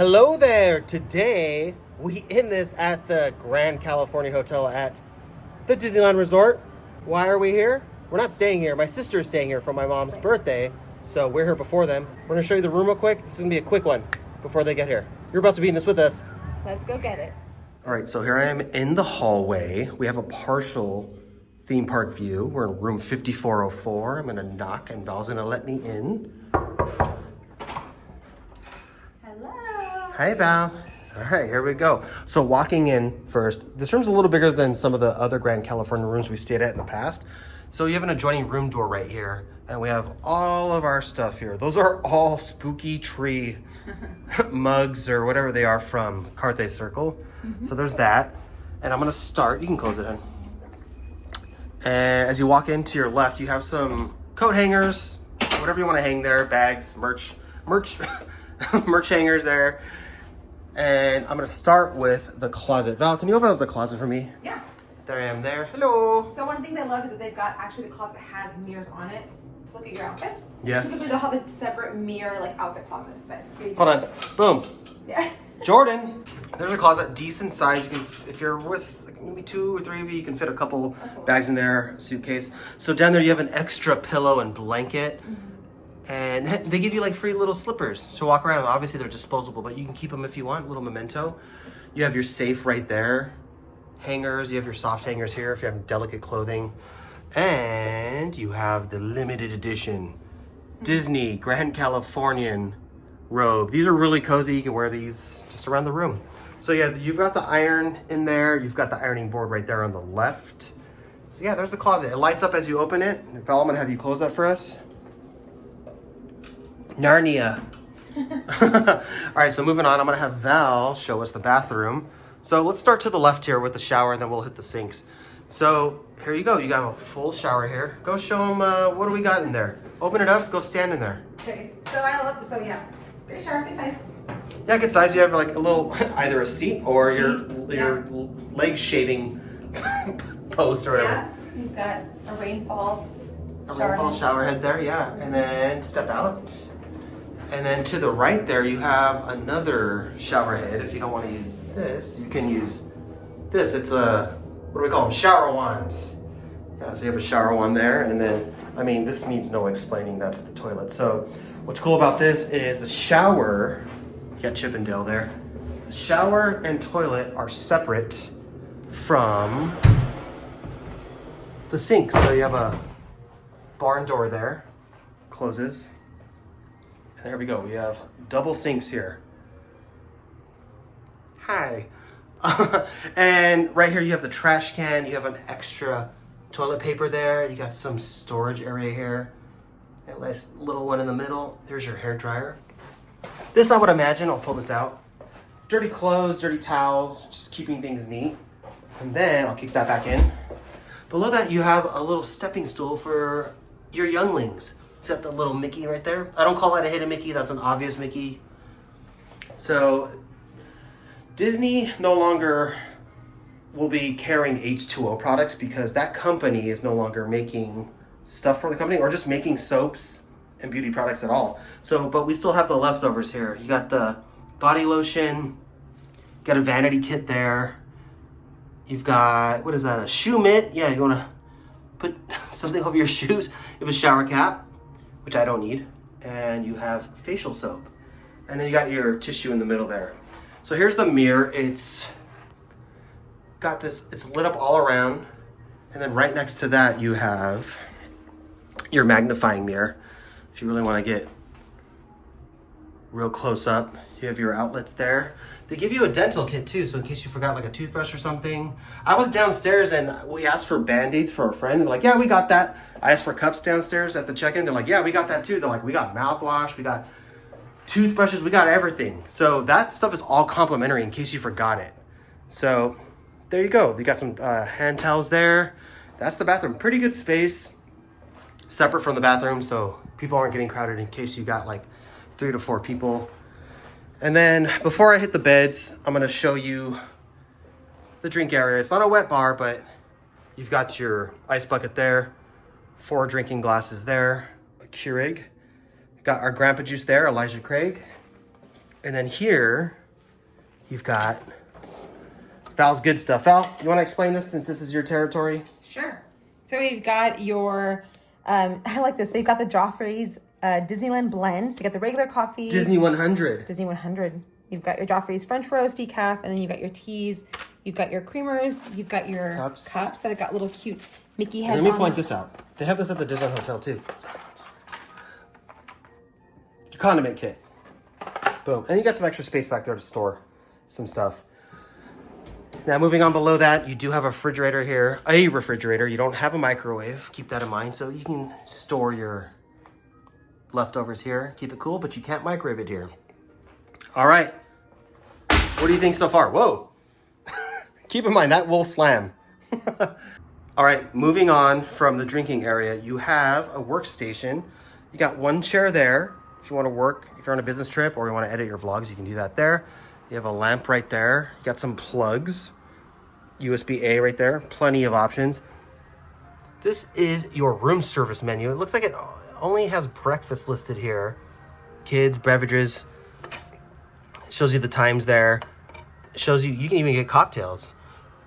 Hello there. Today we in this at the Grand California Hotel at the Disneyland Resort. Why are we here? We're not staying here. My sister is staying here for my mom's birthday, so we're here before them. We're gonna show you the room real quick. This is gonna be a quick one before they get here. You're about to be in this with us. Let's go get it. All right, so here I am in the hallway. We have a partial theme park view. We're in room 5404. I'm gonna knock and Val's gonna let me in. Hello. Hi, Val. All right, here we go. So walking in first, this room's a little bigger than some of the other Grand California rooms we stayed at in the past. So you have an adjoining room door right here, and we have all of our stuff here. Those are all spooky tree mugs or whatever they are from Carthay Circle. So there's that. And I'm gonna start, you can close it in. And as you walk into your left, you have some coat hangers, whatever you wanna hang there, bags, merch hangers there. And I'm gonna start with the closet. Val, can you open up the closet for me? Yeah. There I am there. Hello. So one of the things I love is that they've got, actually the closet has mirrors on it to look at your outfit. Yes. Typically they'll have a separate mirror, like outfit closet, but here you Hold go. on. Boom. Yeah. Jordan. There's a closet, decent size. You can, if you're with like maybe 2 or 3 of you, you can fit a couple bags in there, suitcase. So down there you have an extra pillow and blanket. And they give you like free little slippers to walk around. Obviously they're disposable, but you can keep them if you want, little memento. You have your safe right there. Hangers, you have your soft hangers here if you have delicate clothing. And you have the limited edition Disney Grand Californian robe. These are really cozy. You can wear these just around the room. So yeah, you've got the iron in there. You've got the ironing board right there on the left. So yeah, there's the closet. It lights up as you open it. Val, I'm gonna have you close that for us. Narnia. All right, so moving on, I'm gonna have Val show us the bathroom. So let's start to the left here with the shower, and then we'll hit the sinks. So here you go. You got a full shower here. Go show them what do we got in there. Open it up. Go stand in there. Okay. So I love, so yeah, great shower, good size. Yeah, good size. You have like a little, either a seat or your leg shaving post or whatever. Yeah. You've got a rainfall. Shower head there, yeah. And then step out. And then to the right there, you have another shower head. If you don't want to use this, you can use this. It's a, what do we call them? Shower wands. Yeah, so you have a shower wand there. And then, I mean, this needs no explaining. That's the toilet. So what's cool about this is the shower, you got Chippendale there. The shower and toilet are separate from the sink. So you have a barn door there, closes. And there we go, we have double sinks here. Hi. And right here you have the trash can, you have an extra toilet paper there, you got some storage area here. A nice little one in the middle. There's your hair dryer. This I would imagine, I'll pull this out. Dirty clothes, dirty towels, just keeping things neat. And then I'll kick that back in. Below that you have a little stepping stool for your younglings. It's got the little Mickey right there. I don't call that a hidden Mickey, that's an obvious Mickey. So Disney no longer will be carrying H2O products because that company is no longer making stuff for the company or just making soaps and beauty products at all. So, but we still have the leftovers here. You got the body lotion, got a vanity kit there. You've got, what is that, a shoe mitt? Yeah, you wanna put something over your shoes. You have a shower cap, which I don't need. And you have facial soap. And then you got your tissue in the middle there. So here's the mirror. It's got this, it's lit up all around. And then right next to that, you have your magnifying mirror. If you really wanna get real close up, you have your outlets there. They give you a dental kit too, so in case you forgot like a toothbrush or something. I was downstairs and we asked for Band-Aids for a friend. They're like, yeah, we got that. I asked for cups downstairs at the check-in. They're like, yeah, we got that too. They're like, we got mouthwash, we got toothbrushes, we got everything. So that stuff is all complimentary in case you forgot it. So there you go. You got some hand towels there. That's the bathroom. Pretty good space, separate from the bathroom, so people aren't getting crowded in case you got like 3 to 4 people. And then before I hit the beds, I'm gonna show you the drink area. It's not a wet bar, but you've got your ice bucket there, 4 drinking glasses there, a Keurig. Got our grandpa juice there, Elijah Craig. And then here, you've got Val's good stuff. Val, you want to explain this since this is your territory? Sure. So we've got your, I like this. They've got the Joffrey's Disneyland blend. So you got the regular coffee. Disney 100. Disney 100. You've got your Joffrey's French roast decaf, and then you've got your teas. You've got your creamers. You've got your cups that have got little cute Mickey heads on. Let me point this out. They have this at the Disneyland Hotel too. Your condiment kit. Boom. And you got some extra space back there to store some stuff. Now, moving on below that, you do have a refrigerator here. A refrigerator. You don't have a microwave. Keep that in mind. So you can store your leftovers here. Keep it cool, but you can't microwave it here. All right. What do you think so far? Whoa. Keep in mind, that will slam. All right, moving on from the drinking area, you have a workstation. You got one chair there. If you want to work, if you're on a business trip or you want to edit your vlogs, you can do that there. You have a lamp right there. You got some plugs, USB-A right there. Plenty of options. This is your room service menu. It looks like it only has breakfast listed here. Kids, beverages. It shows you the times there. It shows you can even get cocktails.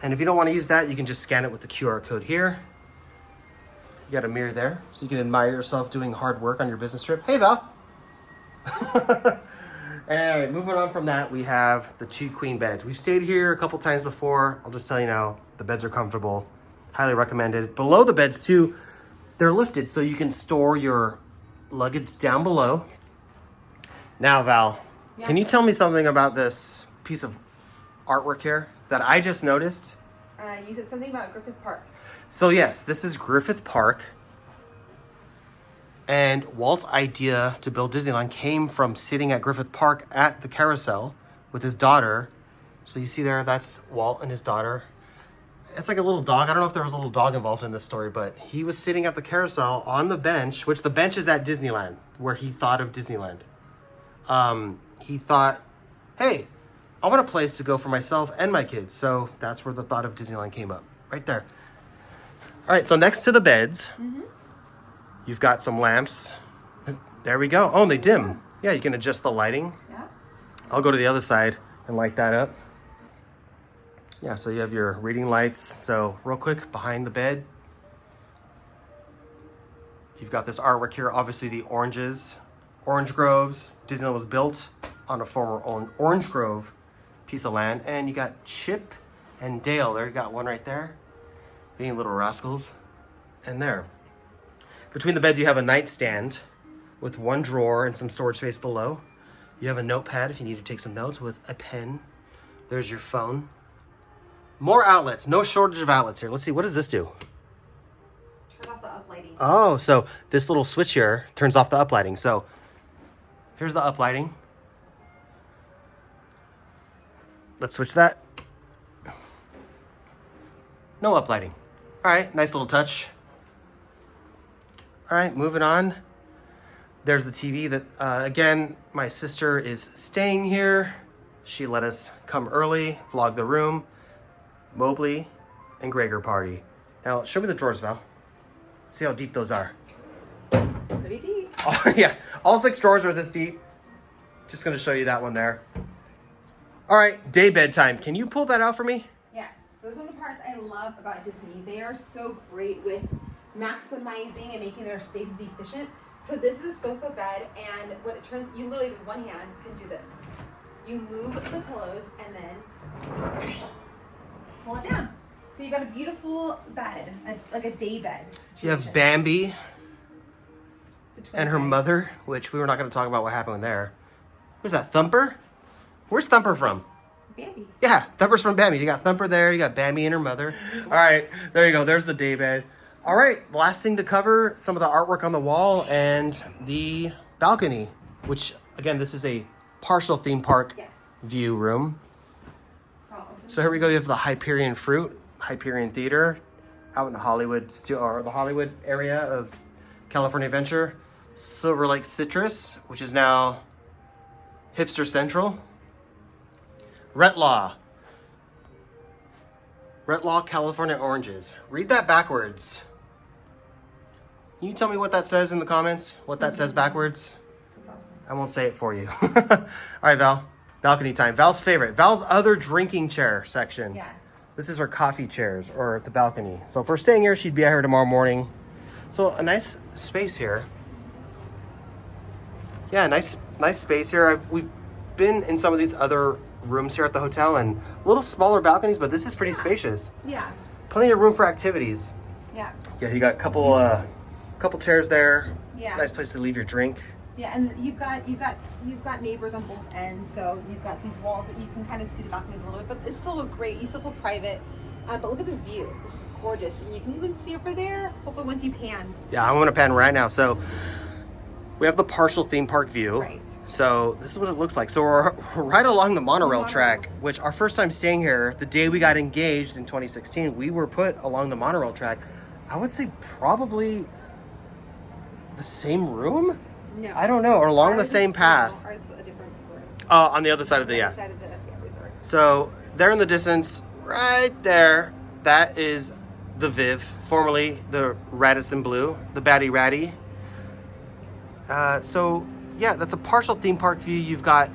And if you don't want to use that, you can just scan it with the QR code here. You got a mirror there, so you can admire yourself doing hard work on your business trip. Hey, Val. All right, moving on from that, we have the 2 queen beds. We've stayed here a couple times before. I'll just tell you now, the beds are comfortable. Highly recommended. Below the beds, too, they're lifted, so you can store your luggage down below. Now, Val, can you tell me something about this piece of artwork here that I just noticed? You said something about Griffith Park. So yes, this is Griffith Park. And Walt's idea to build Disneyland came from sitting at Griffith Park at the carousel with his daughter. So you see there, that's Walt and his daughter. It's like a little dog. I don't know if there was a little dog involved in this story, but he was sitting at the carousel on the bench, which the bench is at Disneyland, where he thought of Disneyland. He thought, hey, I want a place to go for myself and my kids. So that's where the thought of Disneyland came up, right there. All right, so next to the beds, you've got some lamps. There we go. Oh, and they dim. Yeah, you can adjust the lighting. Yeah. I'll go to the other side and light that up. Yeah, so you have your reading lights. So real quick, behind the bed, you've got this artwork here. Obviously the oranges, orange groves. Disneyland was built on a former orange grove piece of land. And you got Chip and Dale. There, you got one right there. Being little rascals. And there. Between the beds, you have a nightstand with one drawer and some storage space below. You have a notepad if you need to take some notes with a pen. There's your phone. More outlets. No shortage of outlets here. Let's see. What does this do? Turn off the uplighting. Oh, so this little switch here turns off the uplighting. So here's the uplighting. Let's switch that. No uplighting. All right, nice little touch. All right, moving on. There's the TV that, again, my sister is staying here. She let us come early, vlog the room, Mobley, and Gregor party. Now, show me the drawers, Val. Let's see how deep those are. Pretty deep. Oh, yeah, all 6 drawers are this deep. Just gonna show you that one there. All right, day bedtime. Can you pull that out for me? Yes, those are the parts I love about Disney. They are so great with maximizing and making their spaces efficient. So this is a sofa bed, and when it turns, you literally with one hand can do this. You move the pillows and then pull it down. So you got a beautiful bed, like a day bed situation. You have Bambi and her mother, which we were not going to talk about what happened there. Who's that, Thumper? Where's Thumper from? Bambi. Yeah, Thumper's from Bambi. You got Thumper there, you got Bambi and her mother. All right, there you go. There's the day bed. All right, last thing to cover, some of the artwork on the wall and the balcony, which, again, this is a partial theme park view room. So here we go. You have the Hyperion Fruit, Hyperion Theater, out in Hollywood, or the Hollywood area of California Adventure. Silver Lake Citrus, which is now Hipster Central. Retlaw, California Oranges. Read that backwards. Can you tell me what that says in the comments? What that says backwards? I won't say it for you. All right, Val. Balcony time. Val's favorite. Val's other drinking chair section. Yes. This is her coffee chairs or the balcony. So if we're staying here, she'd be out here tomorrow morning. So a nice space here. Yeah, nice space here. We've been in some of these other rooms here at the hotel and a little smaller balconies, but this is pretty spacious. Yeah. Plenty of room for activities. Yeah. Yeah, you got a couple chairs there. Yeah. Nice place to leave your drink. Yeah, and you've got neighbors on both ends, so you've got these walls, but you can kind of see the balconies a little bit, but it still look great. You still feel private. But look at this view. This is gorgeous, and you can even see over there. Hopefully, once you pan. Yeah, I'm gonna pan right now. So we have the partial theme park view. Right. So this is what it looks like. So we're right along the monorail track, which our first time staying here, the day we got engaged in 2016, we were put along the monorail track. I would say probably the same room. No. I don't know, or along the Ours same is- path. no, ours is a different room. On the other side of the, Other side of the resort. So there in the distance, right there, that is the Viv, formerly the Radisson Blue, the Batty Ratty. So yeah, that's a partial theme park view. You've got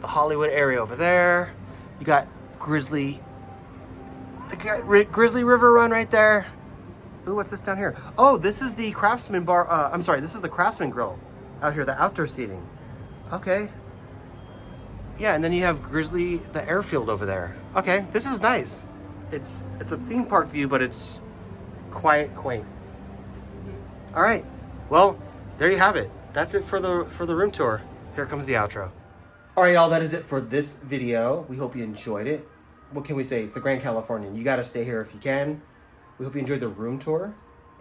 the Hollywood area over there. You got Grizzly River Run right there. Ooh, what's this down here? Oh, this is the Craftsman Bar. I'm sorry, this is the Craftsman Grill out here, the outdoor seating. Okay. Yeah, and then you have Grizzly, the airfield over there. Okay, this is nice. It's a theme park view, but it's quite quaint. All right, well, there you have it. That's it for the room tour. Here comes the outro. All right, y'all, that is it for this video. We hope you enjoyed it. What can we say? It's the Grand Californian. You got to stay here if you can. We hope you enjoyed the room tour.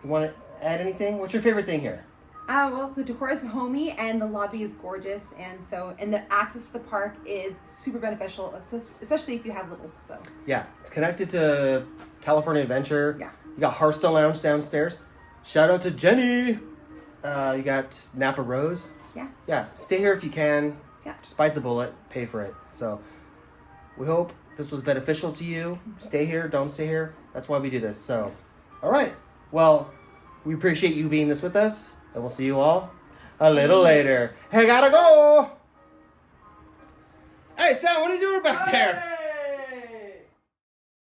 You want to add anything? What's your favorite thing here? Well, the decor is homey and the lobby is gorgeous, and the access to the park is super beneficial, especially if you have littles. So Yeah, it's connected to California Adventure. Yeah. You got Hearthstone Lounge downstairs. Shout out to Jenny. You got Napa Rose. yeah, Yeah, stay here if you can. Yeah. Just bite the bullet, pay for it. So we hope this was beneficial to you. Stay here, don't stay here. That's why we do this. So, all right. Well, we appreciate you being this with us, and we'll see you all a little later. Hey, gotta go. Hey, Sam, what are you doing back there?